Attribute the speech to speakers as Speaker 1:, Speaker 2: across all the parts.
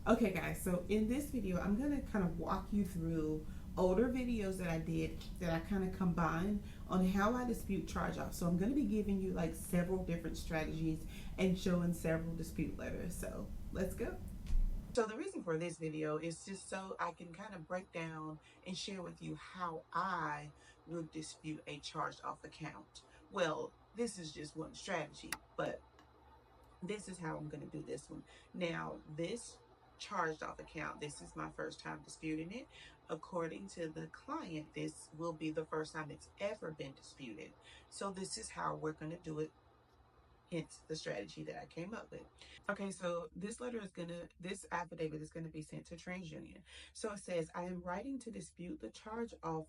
Speaker 1: Okay guys, so in this video, I'm gonna kind of walk you through older videos that I did that I kind of combined on how I dispute charge off. So I'm gonna be giving you like several different strategies and showing several dispute letters. So let's go. So the reason for this video is just so I can kind of break down and share with you how I would dispute a charged off account. Well, this is just one strategy, but this is how I'm going to do this one. Now, this charged off account, this is my first time disputing it. According to the client, this will be the first time it's ever been disputed. So this is how we're going to do it, hence the strategy that I came up with. Okay, so this affidavit is gonna be sent to TransUnion. So it says, I am writing to dispute the charge off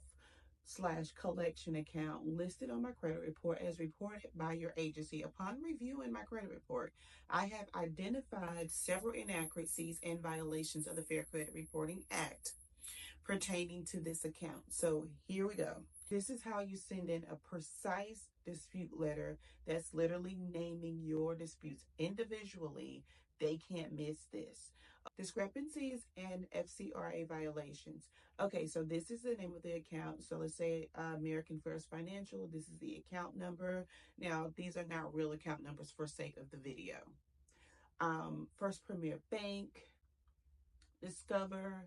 Speaker 1: slash collection account listed on my credit report as reported by your agency. Upon reviewing my credit report, I have identified several inaccuracies and violations of the Fair Credit Reporting Act pertaining to this account. So here we go. This is how you send in a precise dispute letter that's literally naming your disputes individually. They can't miss this. Discrepancies and FCRA violations. Okay, so this is the name of the account. So let's say American First Financial. This is the account number. Now, these are not real account numbers for sake of the video. First Premier Bank, Discover,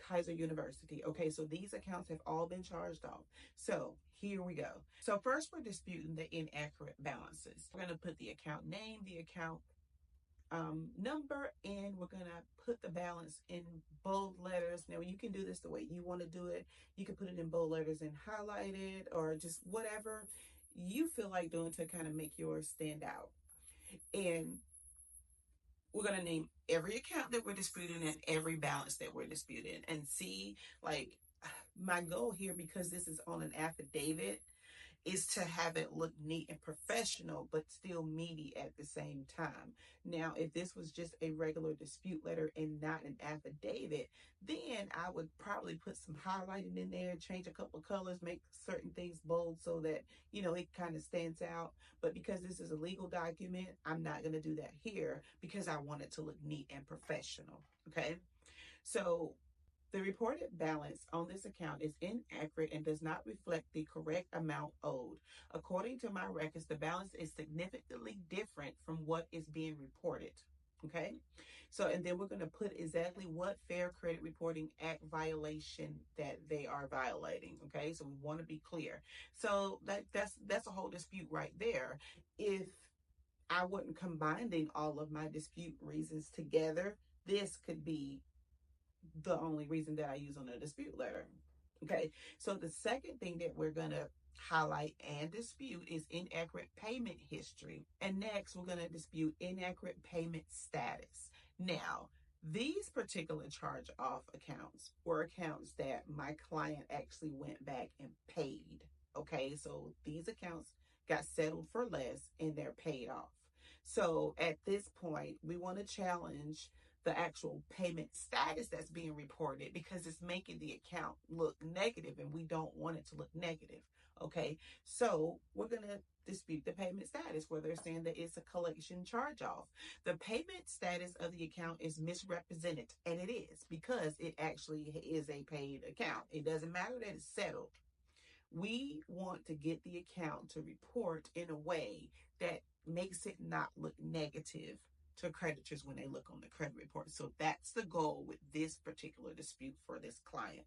Speaker 1: Kaiser University. Okay, so these accounts have all been charged off. So here we go. So first we're disputing the inaccurate balances. We're going to put the account name, the account number, and we're going to put the balance in bold letters. Now you can do this the way you want to do it. You can put it in bold letters and highlight it, or just whatever you feel like doing to kind of make yours stand out. And we're going to name every account that we're disputing and every balance that we're disputing, and see, like, my goal here, because this is on an affidavit, is to have it look neat and professional, but still meaty at the same time. Now, if this was just a regular dispute letter and not an affidavit, then I would probably put some highlighting in there, change a couple of colors, make certain things bold so that, it kind of stands out. But because this is a legal document, I'm not going to do that here because I want it to look neat and professional. Okay. So the reported balance on this account is inaccurate and does not reflect the correct amount owed. According to my records, the balance is significantly different from what is being reported. Okay. So, and then we're going to put exactly what Fair Credit Reporting Act violation that they are violating. Okay. So we want to be clear. So that's a whole dispute right there. If I wasn't combining all of my dispute reasons together, this could be the only reason that I use on a dispute letter. Okay, so the second thing that we're going to highlight and dispute is inaccurate payment history. And next, we're going to dispute inaccurate payment status. Now, these particular charge off accounts were accounts that my client actually went back and paid. Okay, so these accounts got settled for less and they're paid off. So at this point, we want to challenge the actual payment status that's being reported, because it's making the account look negative and we don't want it to look negative. Okay, so we're going to dispute the payment status where they're saying that it's a collection charge off. The payment status of the account is misrepresented, and it is, because it actually is a paid account. It doesn't matter that it's settled. We want to get the account to report in a way that makes it not look negative to creditors when they look on the credit report. So that's the goal with this particular dispute for this client.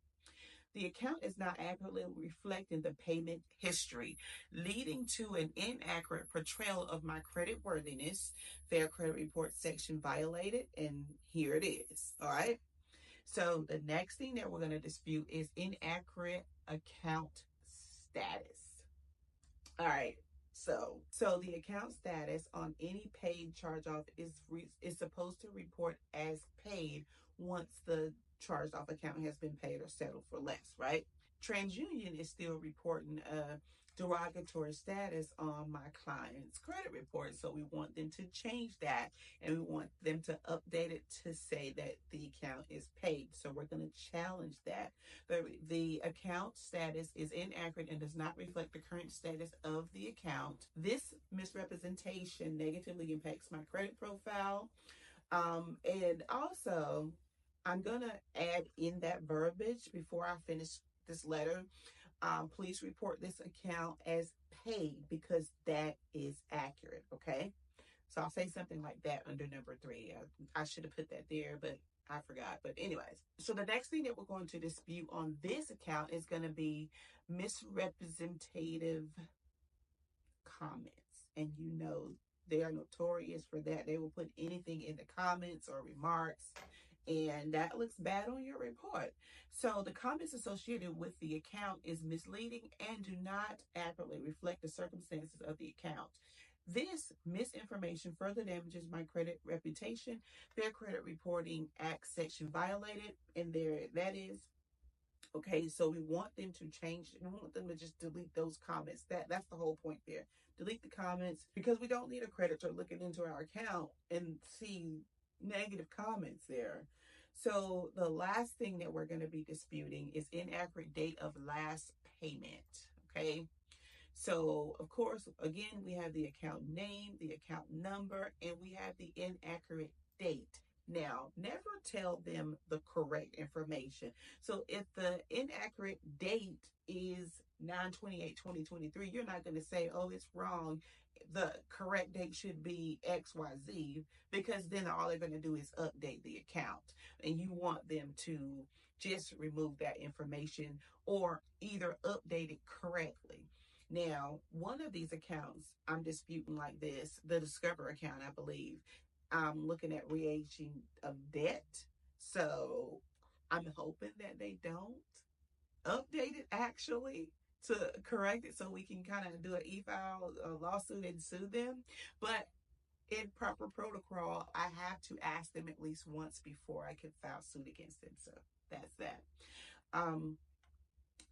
Speaker 1: The account is not accurately reflecting the payment history, leading to an inaccurate portrayal of my credit worthiness. Fair Credit Report section violated, and here it is. All right. So the next thing that we're going to dispute is inaccurate account status. All right. So the account status on any paid charge off is supposed to report as paid once the charged off account has been paid or settled for less, right? TransUnion is still reporting a derogatory status on my client's credit report. So we want them to change that, and we want them to update it to say that the account is paid. So we're going to challenge that. The account status is inaccurate and does not reflect the current status of the account. This misrepresentation negatively impacts my credit profile. And also, I'm gonna add in that verbiage before I finish this letter. Please report this account as paid because that is accurate. Okay. So I'll say something like that under number 3. I should have put that there, but I forgot. But anyways, so the next thing that we're going to dispute on this account is going to be misrepresentative comments. And you know, they are notorious for that. They will put anything in the comments or remarks, and that looks bad on your report. So the comments associated with the account is misleading and do not accurately reflect the circumstances of the account. This misinformation further damages my credit reputation. Fair Credit Reporting Act section violated, and there that is. Okay, so we want them to change. We want them to just delete those comments. That's the whole point there. Delete the comments because we don't need a creditor looking into our account and see negative comments there. So the last thing that we're going to be disputing is inaccurate date of last payment. Okay. So, of course, again, we have the account name, the account number, and we have the inaccurate date. Now, never tell them the correct information. So if the inaccurate date is 9/28/2023, you're not going to say, oh, it's wrong. The correct date should be XYZ, because then all they're going to do is update the account. And you want them to just remove that information or either update it correctly. Now, one of these accounts I'm disputing like this, the Discover account, I believe, I'm looking at reaging of debt. So I'm hoping that they don't update it actually to correct it so we can kind of do an e-file, a lawsuit, and sue them. But in proper protocol, I have to ask them at least once before I can file suit against them. So that's that.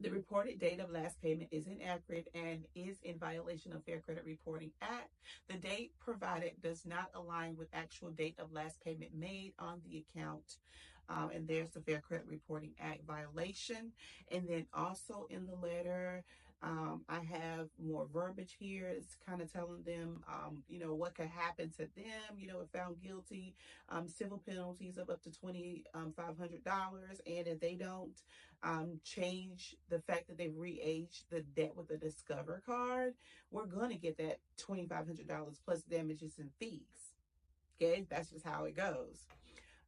Speaker 1: The reported date of last payment is inaccurate and is in violation of Fair Credit Reporting Act. The date provided does not align with actual date of last payment made on the account. And there's the Fair Credit Reporting Act violation. And then also in the letter, I have more verbiage here. It's kind of telling them, what could happen to them, if found guilty, civil penalties of up to $2,500. And if they don't change the fact that they've re-aged the debt with the Discover card, we're going to get that $2,500 plus damages and fees. Okay, that's just how it goes.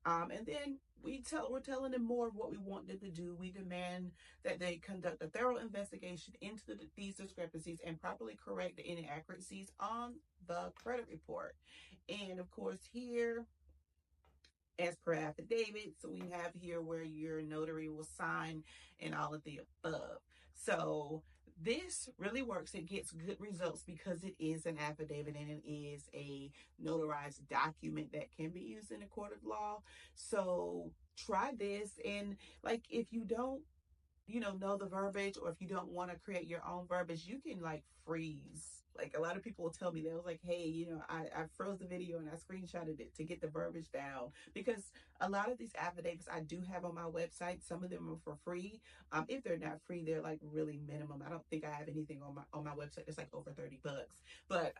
Speaker 1: And then we're telling them more of what we want them to do. We demand that they conduct a thorough investigation into these discrepancies and properly correct the inaccuracies on the credit report. And of course, here, as per affidavit, so we have here where your notary will sign and all of the above. So this really works. It gets good results because it is an affidavit and it is a notarized document that can be used in a court of law. So try this, and like if you don't know the verbiage, or if you don't want to create your own verbiage, you can like freeze. Like a lot of people will tell me, they was like, hey, I froze the video and I screenshotted it to get the verbiage down, because a lot of these affidavits I do have on my website. Some of them are for free. If they're not free, they're like really minimum. I don't think I have anything on my website that's like over $30. But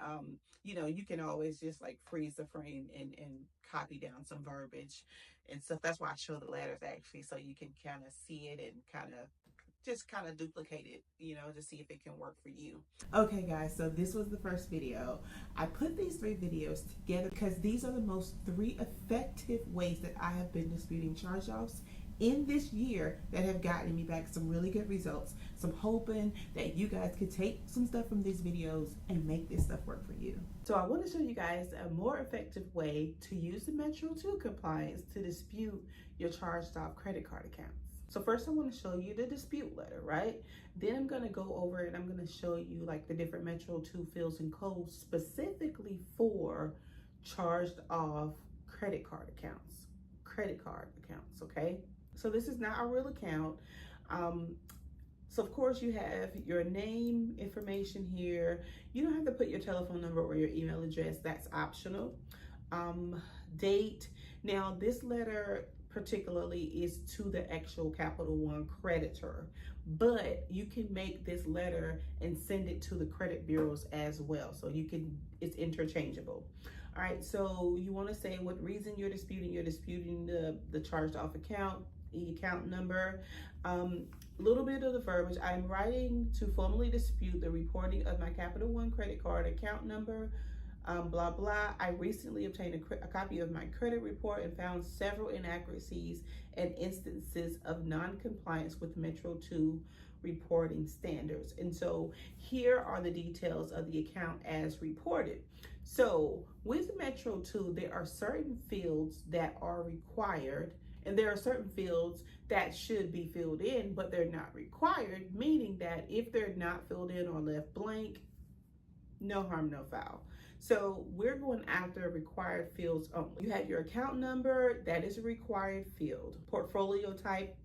Speaker 1: you can always just like freeze the frame and copy down some verbiage and stuff. That's why I show the letters actually, so you can kind of see it and kind of duplicate it, to see if it can work for you. Okay guys, so this was the first video. I put these 3 videos together because these are the most 3 effective ways that I have been disputing charge-offs in this year that have gotten me back some really good results. So I'm hoping that you guys could take some stuff from these videos and make this stuff work for you. So I want to show you guys a more effective way to use the Metro 2 compliance to dispute your charged off credit card accounts. So first I want to show you the dispute letter, right? Then I'm going to go over it. I'm going to show you like the different Metro 2 fields and codes specifically for charged off credit card accounts, okay? So this is not a real account. So of course you have your name information here. You don't have to put your telephone number or your email address. That's optional. Date. Now this letter particularly is to the actual Capital One creditor, but you can make this letter and send it to the credit bureaus as well. So it's interchangeable. All right, so you want to say what reason you're disputing. You're disputing the charged off account, the account number. Little bit of the verbiage. I'm writing to formally dispute the reporting of my Capital One credit card account number. Blah blah. I recently obtained a copy of my credit report and found several inaccuracies and instances of non-compliance with Metro 2 reporting standards. And so here are the details of the account as reported. So with Metro 2, there are certain fields that are required, and there are certain fields that should be filled in, but they're not required, meaning that if they're not filled in or left blank, no harm, no foul. So we're going after required fields only. You have your account number, that is a required field. Portfolio type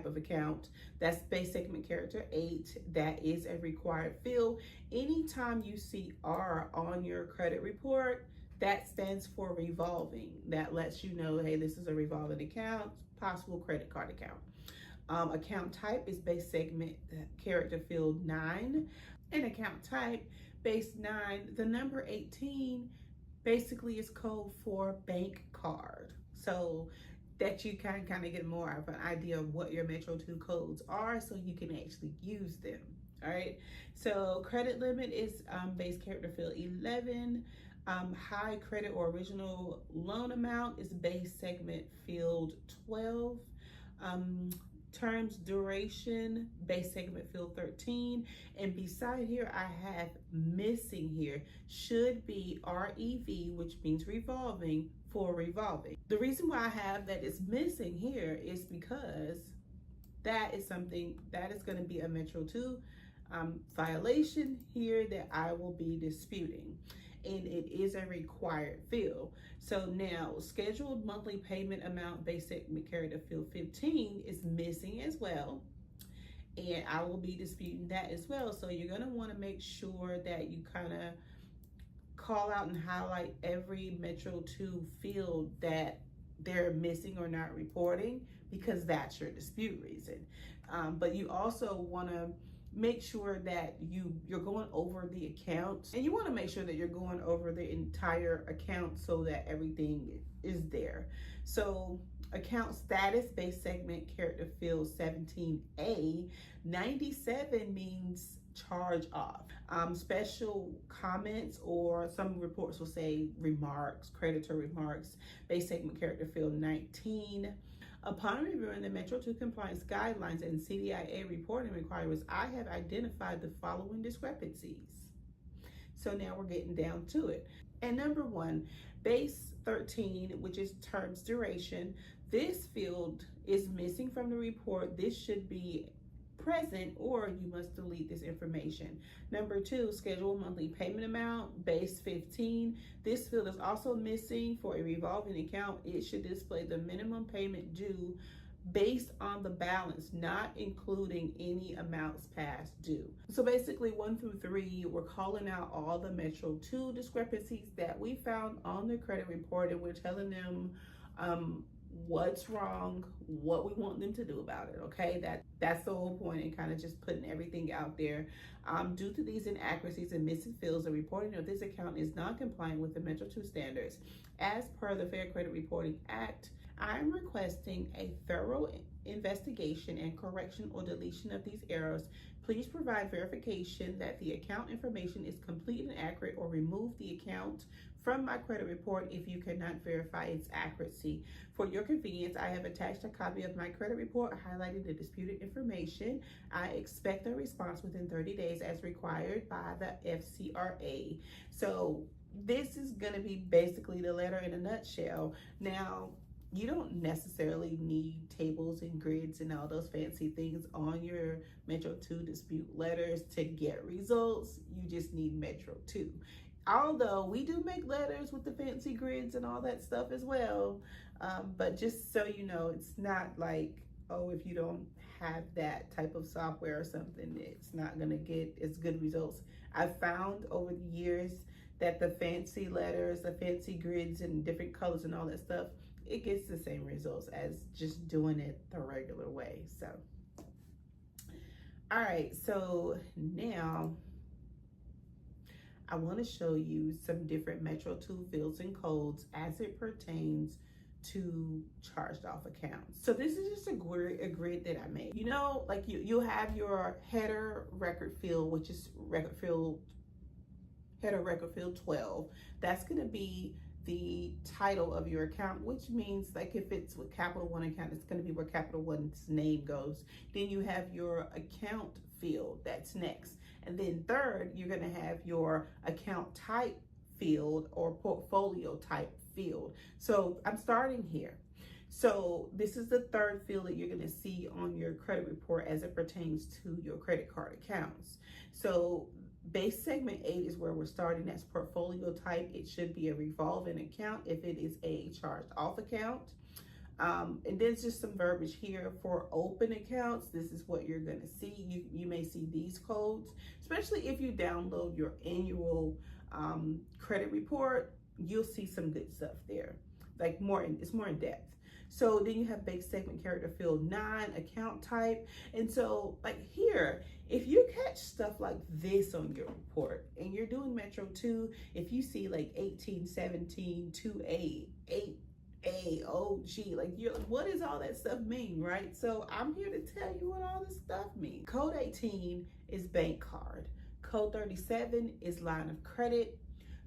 Speaker 1: of account, that's base segment character 8, that is a required field. Anytime you see R on your credit report, that stands for revolving. That lets you know, hey, this is a revolving account, possible credit card account. Account type is base segment character field 9. And account type base 9, the number 18 basically is code for bank card. So that you can kind of get more of an idea of what your Metro 2 codes are so you can actually use them. All right, so credit limit is base character field 11. High credit or original loan amount is base segment field 12. Terms duration, base segment field 13. And beside here, I have missing here, should be REV, which means revolving, for revolving. The reason why I have that it's missing here is because that is something that is going to be a Metro 2 violation here that I will be disputing. And it is a required field. So now scheduled monthly payment amount base segment character field 15 is missing as well. And I will be disputing that as well. So you're gonna wanna make sure that you kind of call out and highlight every Metro 2 field that they're missing or not reporting, because that's your dispute reason. But you also wanna make sure that you're going over the accounts, and you want to make sure that you're going over the entire account so that everything is there. So account status base segment character field 17A, 97 means charge off. Special comments, or some reports will say remarks, creditor remarks, base segment character field 19. Upon reviewing the Metro 2 compliance guidelines and CDIA reporting requirements, I have identified the following discrepancies. So now we're getting down to it. And number 1, base 13, which is terms duration. This field is missing from the report. This should be present, or you must delete this information. Number 2, scheduled monthly payment amount, base 15. This field is also missing for a revolving account. It should display the minimum payment due based on the balance, not including any amounts past due. So basically 1 through 3, we're calling out all the Metro 2 discrepancies that we found on the credit report, and we're telling them what's wrong, what we want them to do about it. Okay, that's the whole point, and kind of just putting everything out there. Due to these inaccuracies and missing fields, the reporting of this account is non-compliant with the Metro 2 standards. As per the Fair Credit Reporting Act, I'm requesting a thorough investigation and correction or deletion of these errors. Please provide verification that the account information is complete and accurate, or remove the account from my credit report if you cannot verify its accuracy. For your convenience, I have attached a copy of my credit report highlighting the disputed information. I expect a response within 30 days as required by the FCRA. So this is going to be basically the letter in a nutshell. Now, you don't necessarily need tables and grids and all those fancy things on your Metro 2 dispute letters to get results. You just need Metro 2. Although we do make letters with the fancy grids and all that stuff as well. But just so you know, it's not like, oh, if you don't have that type of software or something, it's not gonna get as good results. I've found over the years that the fancy letters, the fancy grids and different colors and all that stuff, it gets the same results as just doing it the regular way. So, all right, so now I want to show you some different Metro 2 fields and codes as it pertains to charged off accounts. So this is just a grid that I made. You know, like you'll have your header record field, which is header record field 12. That's going to be the title of your account, which means like if it's with Capital One account, it's going to be where Capital One's name goes. Then you have your account field, that's next. And then third, you're going to have your account type field or portfolio type field. So I'm starting here. So this is the third field that you're going to see on your credit report as it pertains to your credit card accounts. So base segment 8 is where we're starting. That's portfolio type. It should be a revolving account if it is a charged off account. And there's just some verbiage here for open accounts. This is what you're going to see. You may see these codes, especially if you download your annual credit report. You'll see some good stuff there, like it's more in depth. So then you have base segment character field 9, account type. And so like here, if you catch stuff like this on your report and you're doing Metro 2, if you see like 18, 17, 2A, 8A, OG, like you're like, what does all that stuff mean, right? So I'm here to tell you what all this stuff means. Code 18 is bank card. Code 37 is line of credit.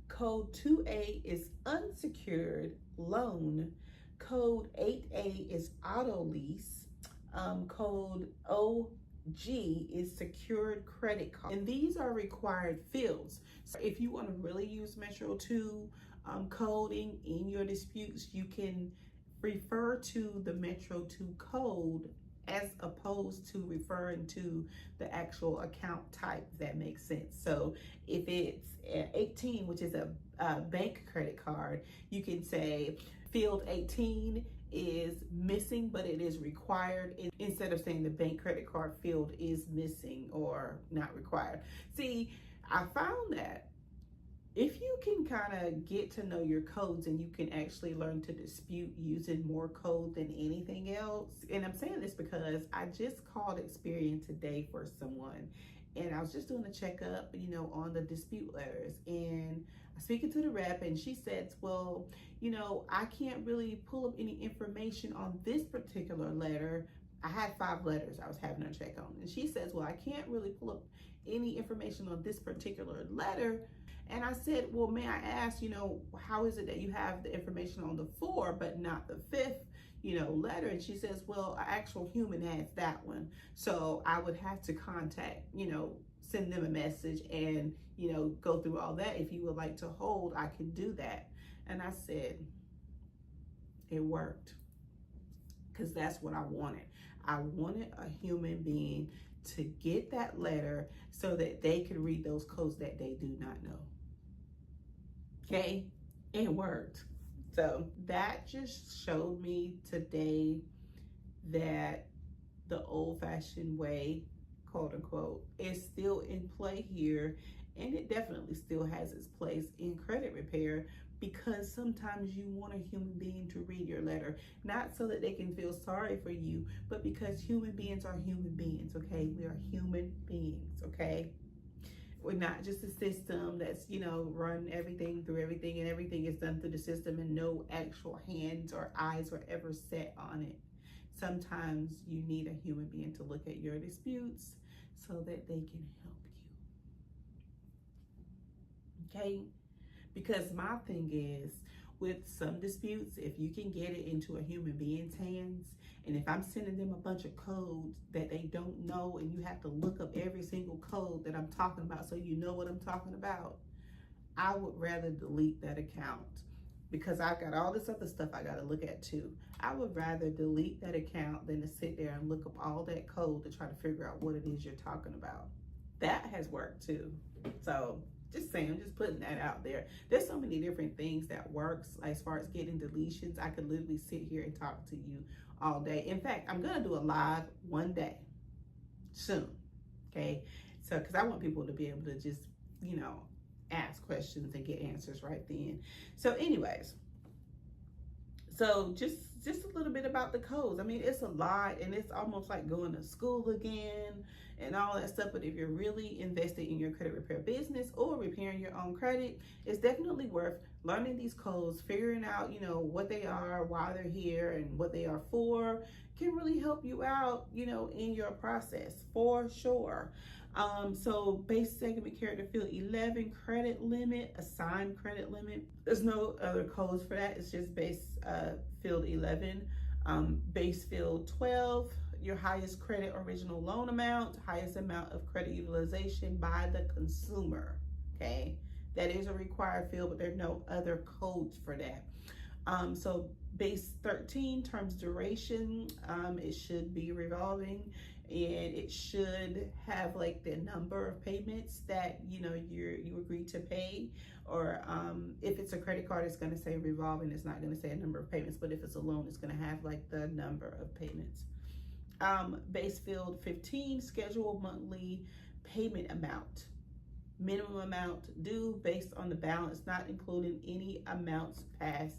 Speaker 1: Code 2A is unsecured loan. Code 8A is auto lease. Code OG is secured credit card. And these are required fields. So if you want to really use Metro 2 coding in your disputes, you can refer to the Metro 2 code as opposed to referring to the actual account type, if that makes sense. So if it's 18, which is a bank credit card, you can say field 18 is missing, but it is required, instead of saying the bank credit card field is missing or not required. See, I found that if you can kind of get to know your codes and you can actually learn to dispute using more code than anything else, and I'm saying this because I just called Experian today for someone, and I was just doing a checkup, you know, on the dispute letters, and I'm speaking to the rep, and she says, well, you know, I can't really pull up any information on this particular letter. I had 5 letters I was having her check on, and she says, well, I can't really pull up any information on this particular letter. And I said, well, may I ask, you know, how is it that you have the information on the 4 but not the 5th, you know, letter? And she says, well, an actual human has that one. So I would have to contact, you know, send them a message and, you know, go through all that. If you would like to hold, I can do that. And I said, it worked, because that's what I wanted. I wanted a human being to get that letter so that they could read those codes that they do not know. Okay, it worked. So that just showed me today that the old-fashioned way, quote unquote, is still in play here, and it definitely still has its place in credit repair, because sometimes you want a human being to read your letter, not so that they can feel sorry for you, but because human beings are human beings, okay? We are human beings, okay? We're not just a system that's, you know, run everything through everything, and everything is done through the system and no actual hands or eyes are ever set on it. Sometimes you need a human being to look at your disputes so that they can help you, okay? Because my thing is, with some disputes, if you can get it into a human being's hands, and if I'm sending them a bunch of codes that they don't know, and you have to look up every single code that I'm talking about so you know what I'm talking about, I would rather delete that account, because I've got all this other stuff I got to look at too. I would rather delete that account than to sit there and look up all that code to try to figure out what it is you're talking about. That has worked too. So just saying, I'm just putting that out there. There's so many different things that works as far as getting deletions. I could literally sit here and talk to you all day. In fact, I'm gonna do a live one day soon, okay? So, because I want people to be able to just, you know, ask questions and get answers right then. So anyways, So just a little bit about the codes. I mean, it's a lot, and it's almost like going to school again and all that stuff. But if you're really invested in your credit repair business or repairing your own credit, it's definitely worth learning these codes, figuring out, you know, what they are, why they're here, and what they are for. Can really help you out, you know, in your process for sure. So base segment character field 11, credit limit, assigned credit limit. There's no other codes for that. It's just base field 11, base field 12, your highest credit original loan amount, highest amount of credit utilization by the consumer. Okay, that is a required field, but there are no other codes for that. So base 13, terms duration, it should be revolving, and it should have like the number of payments that, you know, you agreed to pay. Or if it's a credit card, it's going to say revolving. It's not going to say a number of payments, but if it's a loan, it's going to have like the number of payments. Base field 15, scheduled monthly payment amount. Minimum amount due based on the balance, not including any amounts past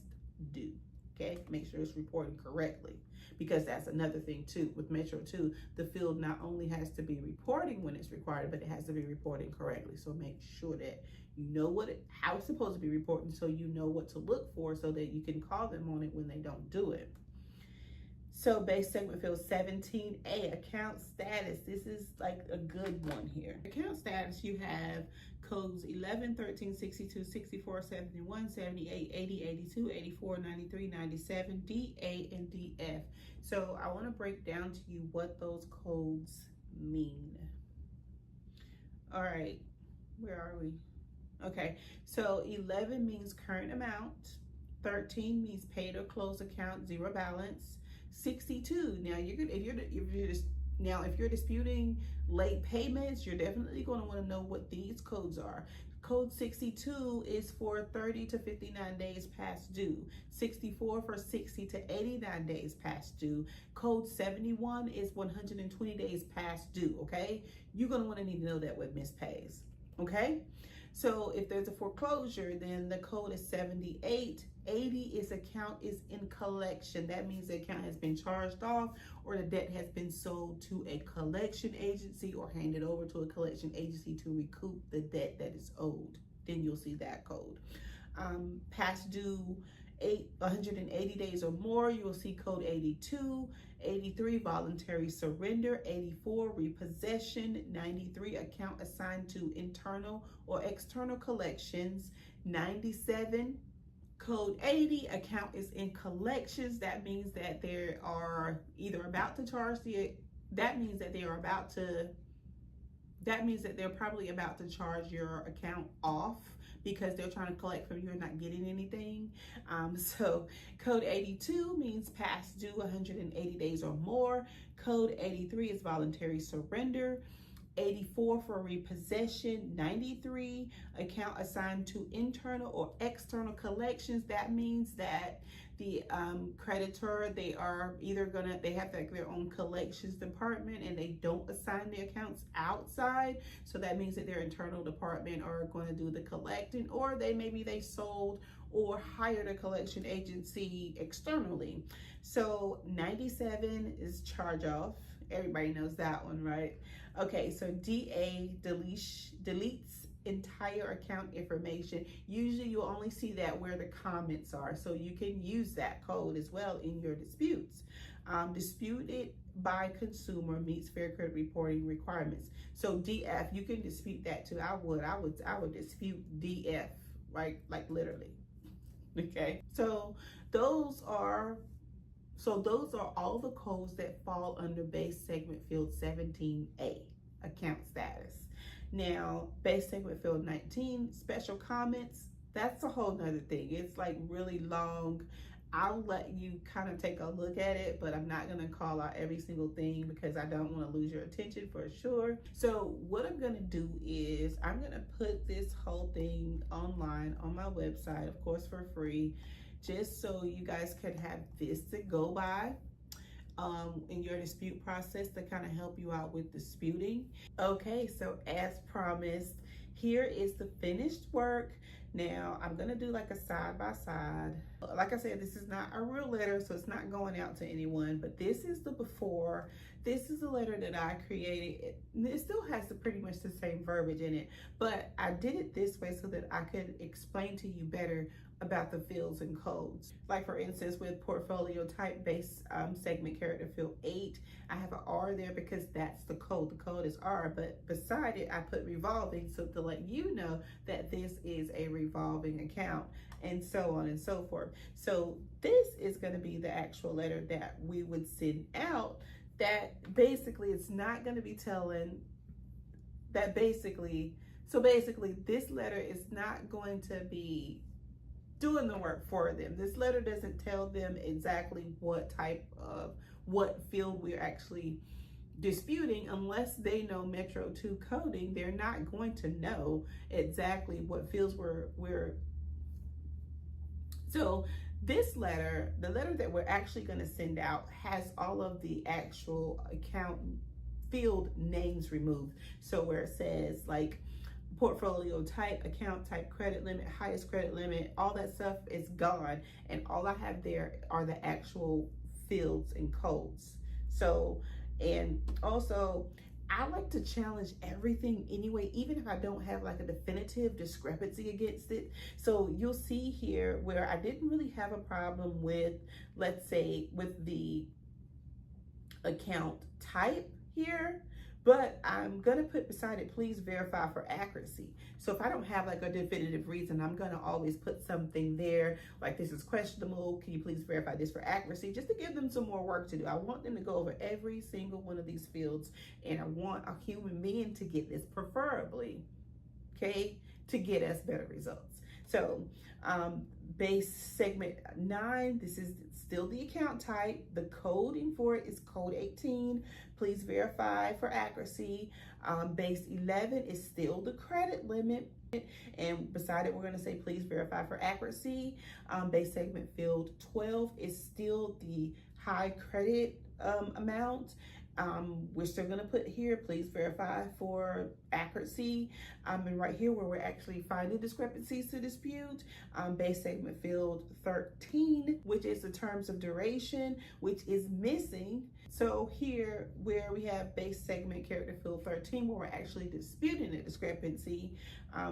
Speaker 1: due. Okay, make sure it's reported correctly, because that's another thing too with Metro 2. The field not only has to be reporting when it's required, but it has to be reporting correctly. So make sure that you know how it's supposed to be reporting, so you know what to look for, so that you can call them on it when they don't do it. So base segment field 17A, account status. This is like a good one here. Account status, you have codes 11, 13, 62, 64, 71, 78, 80, 82, 84, 93, 97, DA, and DF. So I want to break down to you what those codes mean. All right, where are we? Okay, so 11 means current amount. 13 means paid or closed account, zero balance. 62. Now if you're disputing late payments, you're definitely going to want to know what these codes are. Code 62 is for 30 to 59 days past due. 64 for 60 to 89 days past due. Code 71 is 120 days past due. Okay, you're going to want to need to know that with missed pays. Okay, so if there's a foreclosure, then the code is 78. 80 is account is in collection. That means the account has been charged off, or the debt has been sold to a collection agency or handed over to a collection agency to recoup the debt that is owed. Then you'll see that code. Past due 180 days or more, you will see code 82. 83, voluntary surrender. 84, repossession. 93, account assigned to internal or external collections. 97, code 80, account is in collections. That means that they are either about to charge that means that they're probably about to charge your account off, because they're trying to collect from you and not getting anything. So code 82 means past due 180 days or more. Code 83 is voluntary surrender. 84 for repossession. 93, account assigned to internal or external collections. That means that the creditor, they are either they have like their own collections department, and they don't assign the accounts outside. So that means that their internal department are going to do the collecting, or maybe they sold or hired a collection agency externally. So 97 is charge off. Everybody knows that one, right? Okay, so DA deletes entire account information. Usually you'll only see that where the comments are, so you can use that code as well in your disputes. Disputed by consumer meets fair credit reporting requirements. So DF, you can dispute that too. I would dispute DF, right? Like literally. Okay, so those are all the codes that fall under base segment field 17A, account status. Now, base segment field 19, special comments, that's a whole nother thing. It's like really long. I'll let you kind of take a look at it, but I'm not going to call out every single thing because I don't want to lose your attention for sure. So what I'm going to do is I'm going to put this whole thing online on my website, of course, for free, just so you guys can have this to go by in your dispute process to kind of help you out with disputing. Okay, so as promised, here is the finished work. Now, I'm going to do like a side by side. Like I said, this is not a real letter, so it's not going out to anyone, but this is the before. This is the letter that I created. It still has pretty much the same verbiage in it, but I did it this way so that I could explain to you better about the fields and codes. Like for instance, with portfolio type base segment character field 8, I have an R there because that's the code. The code is R, but beside it, I put revolving so to let you know that this is a revolving account, and so on and so forth. So this is going to be the actual letter that we would send out. That basically, it's not going to be telling that basically, so basically this letter is not going to be doing the work for them. This letter doesn't tell them exactly what field we're actually disputing. Unless they know Metro 2 coding, they're not going to know exactly what fields we're. So this letter, the letter that we're actually going to send out, has all of the actual account field names removed. So where it says like portfolio type, account type, credit limit, highest credit limit, all that stuff is gone, and all I have there are the actual fields and codes. So, and also I like to challenge everything anyway, even if I don't have like a definitive discrepancy against it. So you'll see here where I didn't really have a problem with, let's say, with the account type here, but I'm gonna put beside it, please verify for accuracy. So if I don't have like a definitive reason, I'm gonna always put something there like, this is questionable, can you please verify this for accuracy, just to give them some more work to do. I want them to go over every single one of these fields, and I want a human being to get this, preferably, okay, to get us better results. So base segment 9, this is still the account type. The coding for it is code 18. Please verify for accuracy. Base 11 is still the credit limit. And beside it, we're going to say, please verify for accuracy. Base segment field 12 is still the high credit amount. We're still going to put here, please verify for accuracy. And right here where we're actually finding discrepancies to dispute, base segment field 13, which is the terms of duration, which is missing. So here where we have base segment character field 13, where we're actually disputing a discrepancy,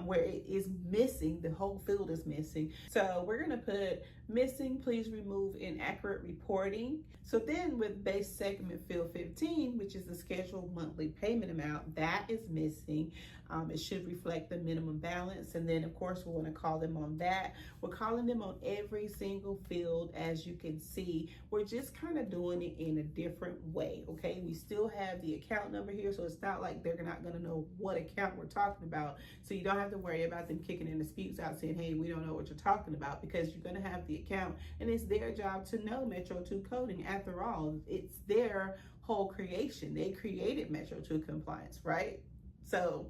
Speaker 1: where it is missing, the whole field is missing. So we're going to put missing, please remove inaccurate reporting. So then with base segment field 15, which is the scheduled monthly payment amount, that is missing. It should reflect the minimum balance. And then of course we want to call them on that. We're calling them on every single field. As you can see, we're just kind of doing it in a different way. Okay, we still have the account number here, so it's not like they're not going to know what account we're talking about. So you don't have to worry about them kicking in disputes out saying, hey, we don't know what you're talking about, because you're going to have the account, and it's their job to know Metro 2 coding. After all, it's their whole creation. They created Metro 2 compliance, right? So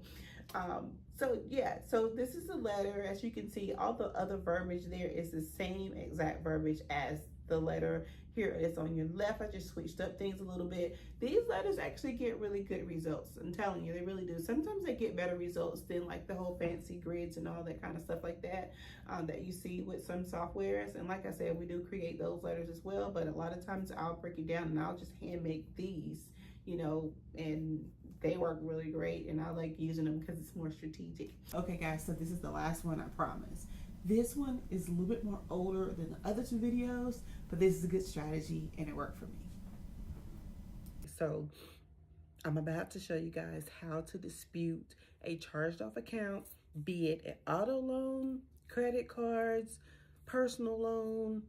Speaker 1: yeah, so this is the letter. As you can see, all the other verbiage there is the same exact verbiage as the letter here is on your left. I just switched up things a little bit. These letters actually get really good results. I'm telling you, they really do. Sometimes they get better results than like the whole fancy grids and all that kind of stuff like that, that you see with some softwares. And like I said, we do create those letters as well, but a lot of times I'll break it down and I'll just hand make these, you know, and they work really great, and I like using them because it's more strategic. Okay guys, so this is the last one, I promise. This one is a little bit more older than the other two videos, but this is a good strategy and it worked for me. So I'm about to show you guys how to dispute a charged off account, be it an auto loan, credit cards, personal loan,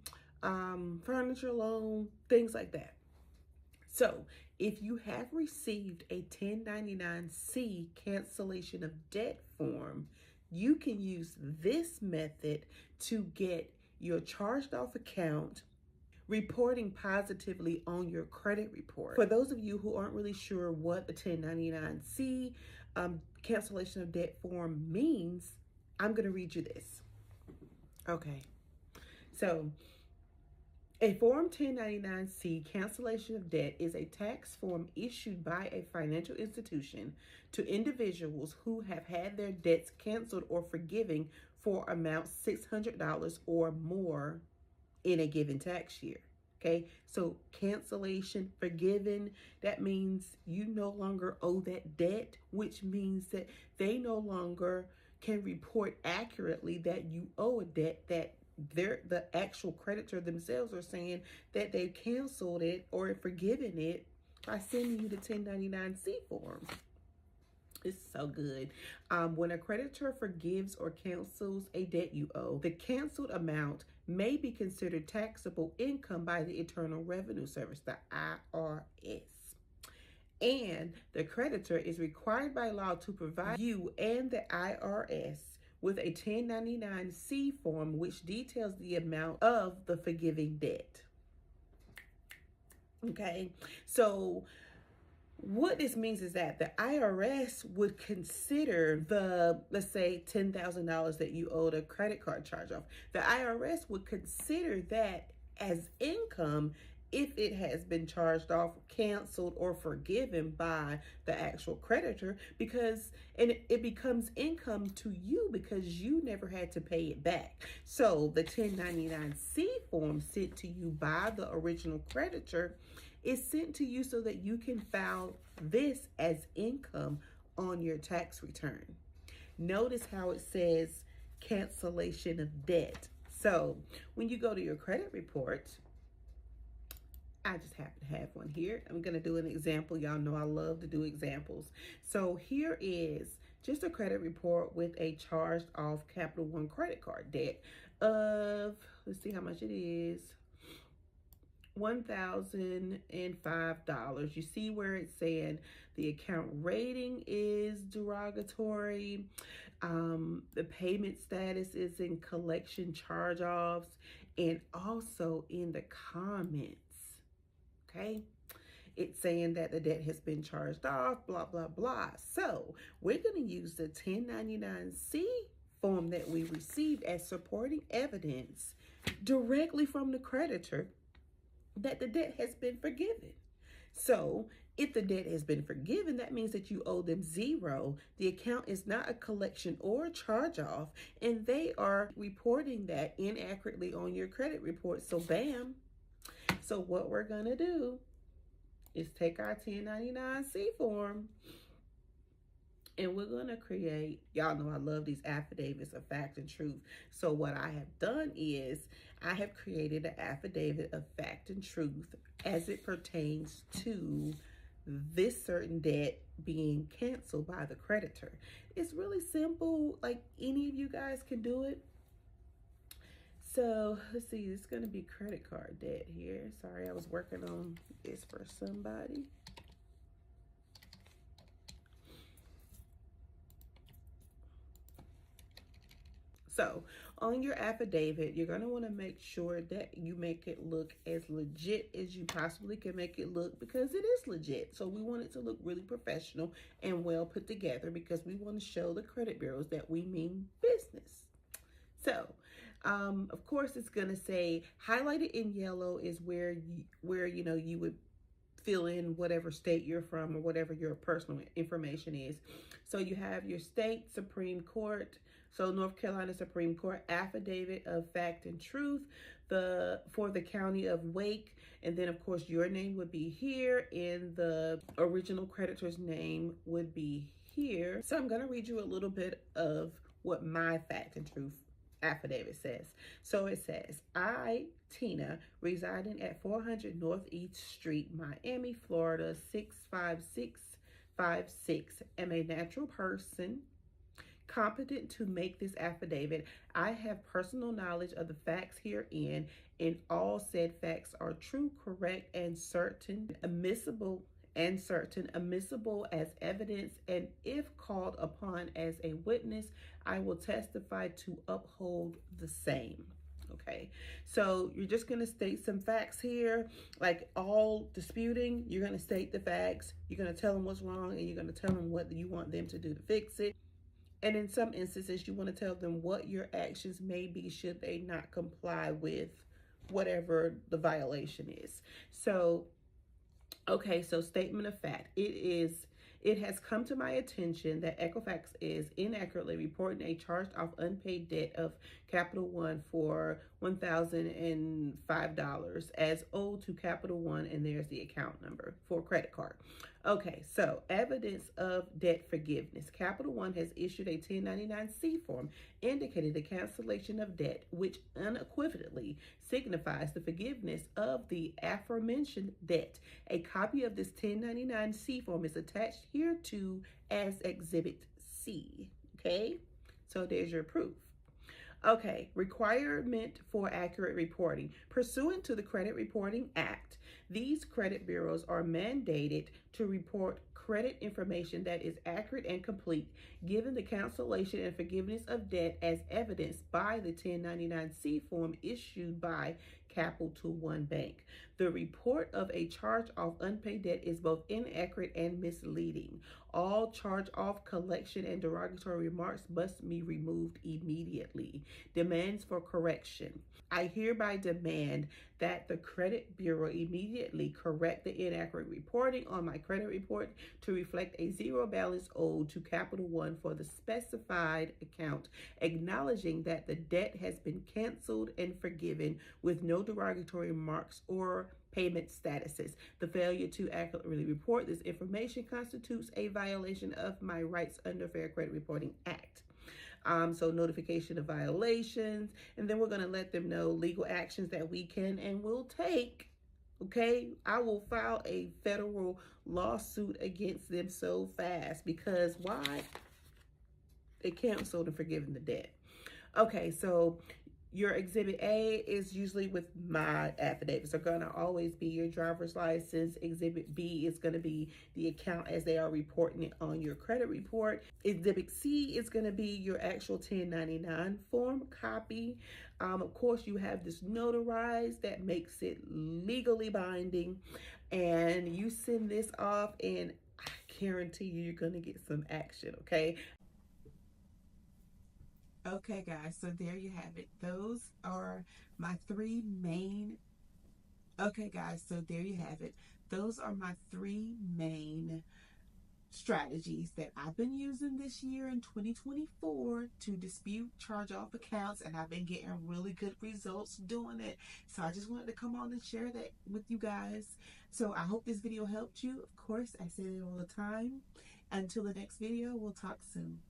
Speaker 1: furniture loan, things like that. So if you have received a 1099-C cancellation of debt form, you can use this method to get your charged off account reporting positively on your credit report. For those of you who aren't really sure what the 1099-C cancellation of debt form means, I'm going to read you this. Okay, so a Form 1099-C cancellation of debt is a tax form issued by a financial institution to individuals who have had their debts canceled or forgiven for amounts $600 or more in a given tax year. Okay, so cancellation forgiven, that means you no longer owe that debt, which means that they no longer can report accurately that you owe a debt, that the actual creditor themselves are saying that they canceled it or forgiven it by sending you the 1099-C form. It's so good. When a creditor forgives or cancels a debt you owe, the canceled amount may be considered taxable income by the Internal Revenue Service, the IRS. And the creditor is required by law to provide you and the IRS with a 1099-C form which details the amount of the forgiving debt. Okay, so what this means is that the IRS would consider the, let's say, $10,000 that you owed a credit card charge off. The IRS would consider that as income if it has been charged off, canceled, or forgiven by the actual creditor, because it becomes income to you because you never had to pay it back. So the 1099-C form sent to you by the original creditor is sent to you so that you can file this as income on your tax return. Notice how it says cancellation of debt. So when you go to your credit report, I just happen to have one here. I'm going to do an example. Y'all know I love to do examples. So here is just a credit report with a charged off Capital One credit card debt of, let's see how much it is, $1,005. You see where it's saying the account rating is derogatory. The payment status is in collection charge-offs, and also in the comments, okay? It's saying that the debt has been charged off, blah, blah, blah. So we're going to use the 1099-C form that we received as supporting evidence directly from the creditor that the debt has been forgiven. So if the debt has been forgiven, that means that you owe them zero. The account is not a collection or a charge off, and they are reporting that inaccurately on your credit report. So bam. So what we're going to do is take our 1099-C form, and we're going to create, y'all know I love these affidavits of fact and truth. So what I have done is I have created an affidavit of fact and truth as it pertains to this certain debt being canceled by the creditor. It's really simple. Like, any of you guys can do it. So let's see, it's going to be credit card debt here. Sorry, I was working on this for somebody. So on your affidavit, you're going to want to make sure that you make it look as legit as you possibly can make it look, because it is legit. So we want it to look really professional and well put together, because we want to show the credit bureaus that we mean business. So, of course, it's going to say highlighted in yellow is where you would fill in whatever state you're from or whatever your personal information is. So you have your state Supreme Court. So North Carolina Supreme Court affidavit of fact and truth for the county of Wake. And then, of course, your name would be here, and the original creditor's name would be here. So I'm going to read you a little bit of what my fact and truth affidavit says. So it says, I, Tina, residing at 400 Northeast Street, Miami, Florida, 65656, am a natural person competent to make this affidavit. I have personal knowledge of the facts herein, and all said facts are true, correct, and certain, admissible as evidence, and if called upon as a witness, I will testify to uphold the same. Okay, so you're just going to state some facts here. Like all disputing, you're going to state the facts, you're going to tell them what's wrong, and you're going to tell them what you want them to do to fix it. And in some instances, you want to tell them what your actions may be should they not comply with whatever the violation is. So okay, so statement of fact. It is It has come to my attention that Equifax is inaccurately reporting a charged off unpaid debt of Capital One for $1,005 as owed to Capital One, and there's the account number for a credit card. Okay, so evidence of debt forgiveness. Capital One has issued a 1099-C form indicating the cancellation of debt, which unequivocally signifies the forgiveness of the aforementioned debt. A copy of this 1099-C form is attached hereto as Exhibit C. Okay, so there's your proof. Okay, requirement for accurate reporting. Pursuant to the Credit Reporting Act, these credit bureaus are mandated to report credit information that is accurate and complete, given the cancellation and forgiveness of debt as evidenced by the 1099-C form issued by Capital One Bank. The report of a charge-off unpaid debt is both inaccurate and misleading. All charge-off, collection, and derogatory remarks must be removed immediately. Demands for correction. I hereby demand that the credit bureau immediately correct the inaccurate reporting on my credit report to reflect a zero balance owed to Capital One for the specified account, acknowledging that the debt has been canceled and forgiven with no derogatory remarks or payment statuses. The failure to accurately report this information constitutes a violation of my rights under Fair Credit Reporting Act. So notification of violations, and then we're going to let them know legal actions that we can and will take. Okay, I will file a federal lawsuit against them so fast because why? They canceled and forgiven the debt. Okay, so your Exhibit A is usually with my affidavits are going to always be your driver's license. Exhibit B is going to be the account as they are reporting it on your credit report. Exhibit C is going to be your actual 1099 form copy. Of course, you have this notarized that makes it legally binding, and you send this off, and I guarantee you're going to get some action, okay? Okay, guys, so there you have it. Those are my three main. Okay, guys, so there you have it. Those are my three main strategies that I've been using this year in 2024 to dispute charge-off accounts, and I've been getting really good results doing it. So I just wanted to come on and share that with you guys. So I hope this video helped you. Of course, I say it all the time. Until the next video, we'll talk soon.